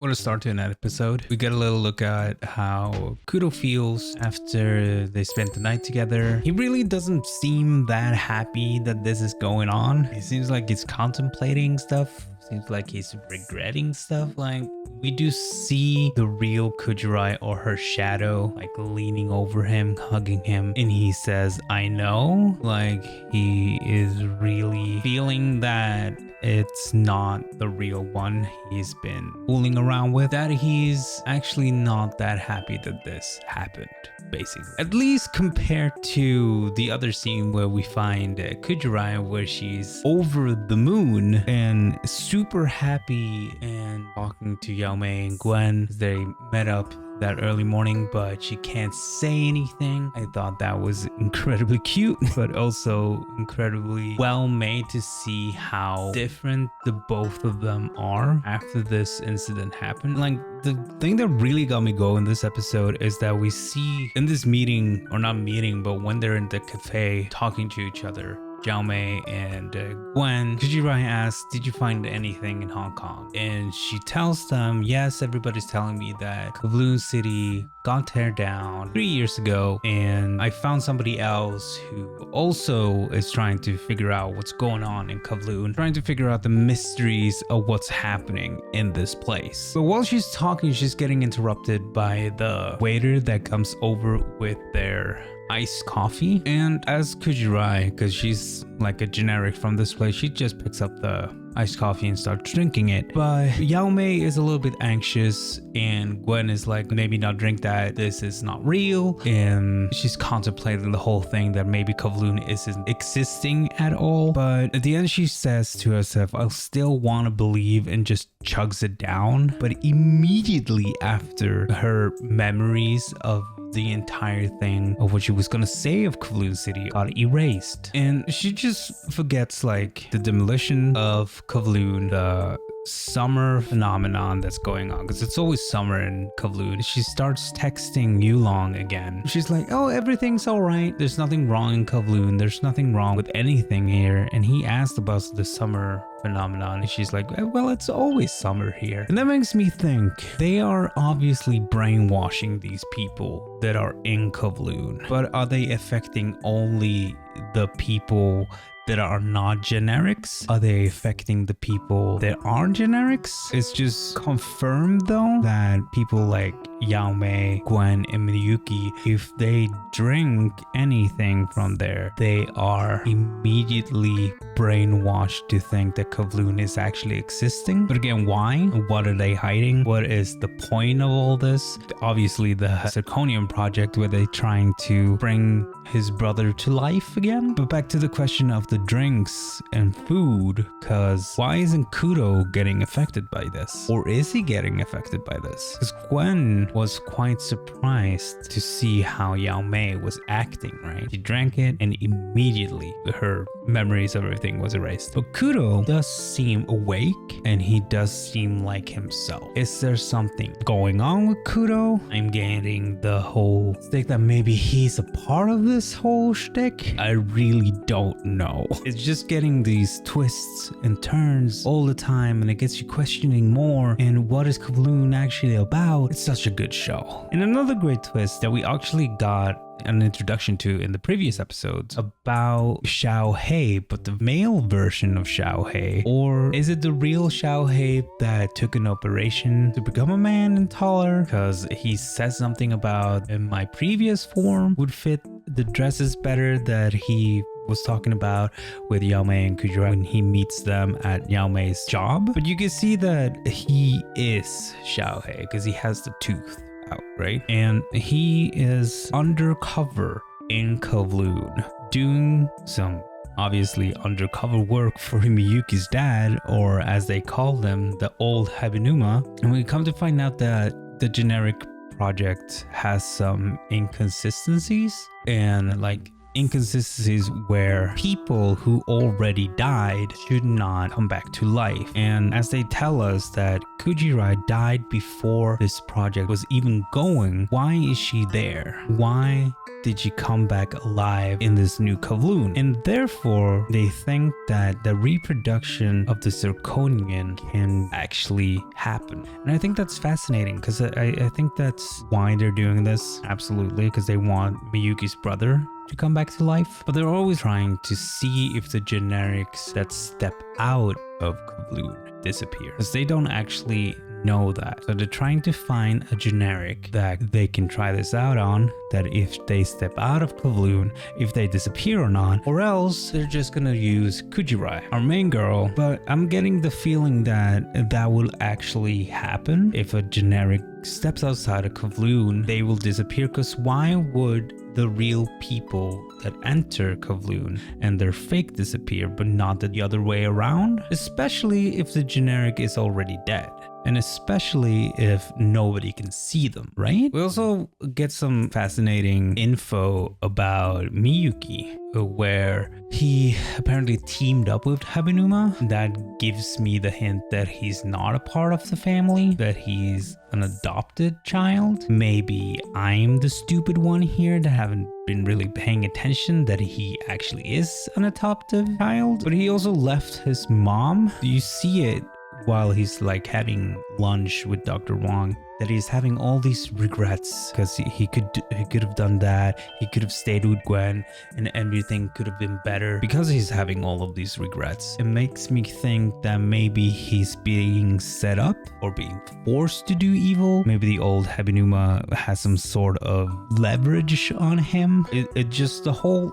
What a start to an episode. We get a little look at how Kudo feels after they spent the night together. He really doesn't seem that happy that this is going on. It seems like he's contemplating stuff. Seems like he's regretting stuff. Like, we do see the real Kujirai or her shadow, like leaning over him, hugging him, and he says, I know. Like, he is really feeling that it's not the real one he's been fooling around with, that he's actually not that happy that this happened, basically. At least compared to the other scene where we find Kujirai, where she's over the moon and super happy and talking to Yaomei and Gwen. They met up that early morning, but she can't say anything. I thought that was incredibly cute, but also incredibly well made to see how different the both of them are after this incident happened. Like, the thing that really got me going this episode is that we see in this meeting, or not meeting, but when they're in the cafe talking to each other, Jiaomei and Gwen, Kujirai asks, did you find anything in Hong Kong? And she tells them, yes, everybody's telling me that Kowloon City got teared down 3 years ago, and I found somebody else who also is trying to figure out what's going on in Kowloon, trying to figure out the mysteries of what's happening in this place. But while she's talking, she's getting interrupted by the waiter that comes over with their iced coffee. And as Kujirai, because she's like a generic from this place, she just picks up the iced coffee and starts drinking it. But Yaomei is a little bit anxious, and Gwen is like, maybe not drink that, this is not real. And she's contemplating the whole thing that maybe Kowloon isn't existing at all. But at the end, she says to herself, I'll still want to believe, and just chugs it down. But immediately after, her memories of the entire thing of what she was gonna say of Kowloon City got erased, and she just forgets like the demolition of Kowloon, the summer phenomenon that's going on, because it's always summer in Kowloon. She starts texting Yulong again. She's like, oh, everything's all right, there's nothing wrong in Kowloon, there's nothing wrong with anything here. And he asked about the summer phenomenon, and she's like, well, it's always summer here. And that makes me think they are obviously brainwashing these people that are in Kowloon, but are they affecting only the people that are not generics? Are they affecting the people that are generics? It's just confirmed though that people like Yaomei, Gwen, and Miyuki, if they drink anything from there, they are immediately brainwashed to think that Kowloon is actually existing. But again, why? What are they hiding? What is the point of all this? Obviously the Zirconium project, where they're trying to bring his brother to life again. But back to the question of the drinks and food, because why isn't Kudo getting affected by this? Or is he getting affected by this? Because Gwen was quite surprised to see how Yaomei was acting, right? She drank it and immediately her memories of everything was erased. But Kudo does seem awake, and he does seem like himself. Is there something going on with Kudo? I'm getting the whole stick that maybe he's a part of this whole shtick. I really don't know. It's just getting these twists and turns all the time, and it gets you questioning more. And what is Kowloon actually about? It's such a good show. And another great twist that we actually got an introduction to in the previous episodes about Xiao Hei, but the male version of Xiao Hei. Or is it the real Xiao Hei that took an operation to become a man and taller? Because he says something about, in my previous form would fit the dresses better, that he was talking about with Yaomei and Kujirai when he meets them at Yaomei's job. But you can see that he is Xiao Hei because he has the tooth out, right? And he is undercover in Kowloon doing some obviously undercover work for Miyuki's dad, or as they call them, the old Hebinuma. And we come to find out that the generic project has some inconsistencies and like inconsistencies where people who already died should not come back to life. And as they tell us that Kujirai died before this project was even going, why is she there? Why did she come back alive in this new Kowloon? And therefore, they think that the reproduction of the zirconian can actually happen. And I think that's fascinating because I think that's why they're doing this. Absolutely, because they want Miyuki's brother to come back to life. But they're always trying to see if the generics that step out of Kowloon disappear, because they don't actually know that. So they're trying to find a generic that they can try this out on, that if they step out of Kowloon, if they disappear or not, or else they're just gonna use Kujirai, our main girl. But I'm getting the feeling that that will actually happen. If a generic steps outside of Kowloon, they will disappear, because why would the real people that enter Kowloon and their fake disappear, but not the other way around? Especially if the generic is already dead. And especially if nobody can see them, right? We also get some fascinating info about Miyuki, where he apparently teamed up with Hebinuma. That gives me the hint that he's not a part of the family, that he's an adopted child. Maybe I'm the stupid one here that haven't been really paying attention that he actually is an adoptive child. But he also left his mom. You see it while he's like having lunch with Dr. Wong, that he's having all these regrets because he could have done that. He could have stayed with Gwen and everything could have been better, because he's having all of these regrets. It makes me think that maybe he's being set up or being forced to do evil. Maybe the old Hebinuma has some sort of leverage on him. It just, the whole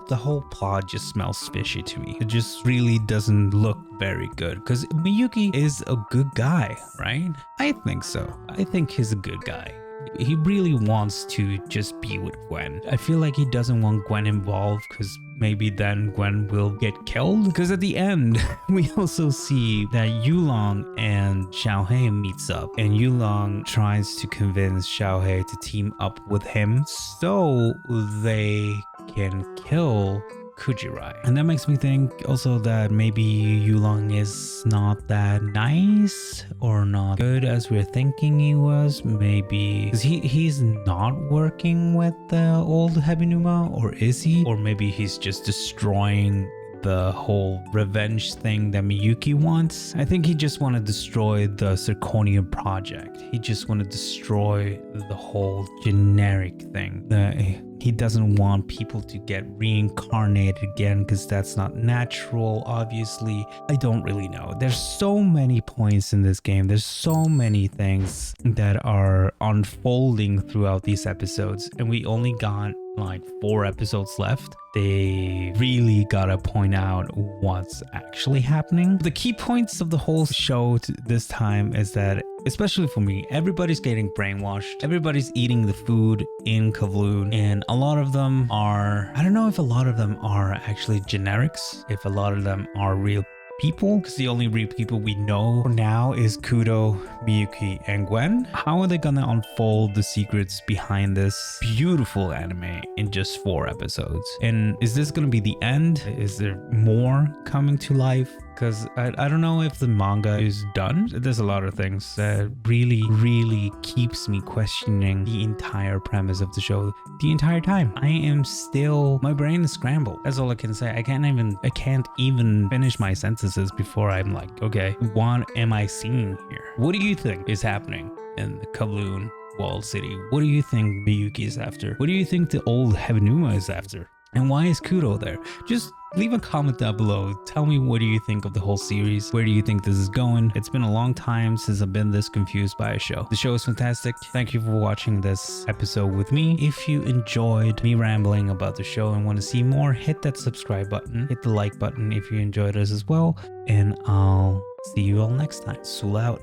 plot just smells fishy to me. It just really doesn't look very good, because Miyuki is a good guy, right? I think so. I think he's a good guy. He really wants to just be with Gwen. I feel like he doesn't want Gwen involved, because maybe then Gwen will get killed. Because at the end, we also see that Yulong and Xiaohei meets up, and Yulong tries to convince Xiaohei to team up with him so they can kill Kujirai. And that makes me think also that maybe Yulong is not that nice or not good as we're thinking he was. Maybe because he's not working with the old Hebinuma, or is he? Or maybe he's just destroying the whole revenge thing that Miyuki wants. I think he just want to destroy the zirconium project. He just want to destroy the whole generic thing. He doesn't want people to get reincarnated again, because that's not natural, obviously. I don't really know. There's so many points in this game. There's so many things that are unfolding throughout these episodes, and we only got like 4 episodes left. They really gotta point out what's actually happening. The key points of the whole show this time is that, especially for me, everybody's getting brainwashed. Everybody's eating the food in Kowloon, and a lot of them are, I don't know if a lot of them are actually generics, if a lot of them are real people, because the only real people we know for now is Kudo, Miyuki, and Gwen. How are they gonna unfold the secrets behind this beautiful anime in just 4 episodes? And is this gonna be the end? Is there more coming to life? Because I don't know if the manga is done. There's a lot of things that really keeps me questioning the entire premise of the show the entire time. I am still, my brain is scrambled. That's all I can say. I can't even finish my sentences before I'm like, okay, what am I seeing here? What do you think is happening in the Kowloon Walled City? What do you think Miyuki is after? What do you think the old Hebinuma is after? And why is Kudo there? Just leave a comment down below. Tell me, what do you think of the whole series? Where do you think this is going? It's been a long time since I've been this confused by a show. The show is fantastic. Thank you for watching this episode with me. If you enjoyed me rambling about the show and want to see more, hit that subscribe button. Hit the like button if you enjoyed us as well. And I'll see you all next time. Sool out.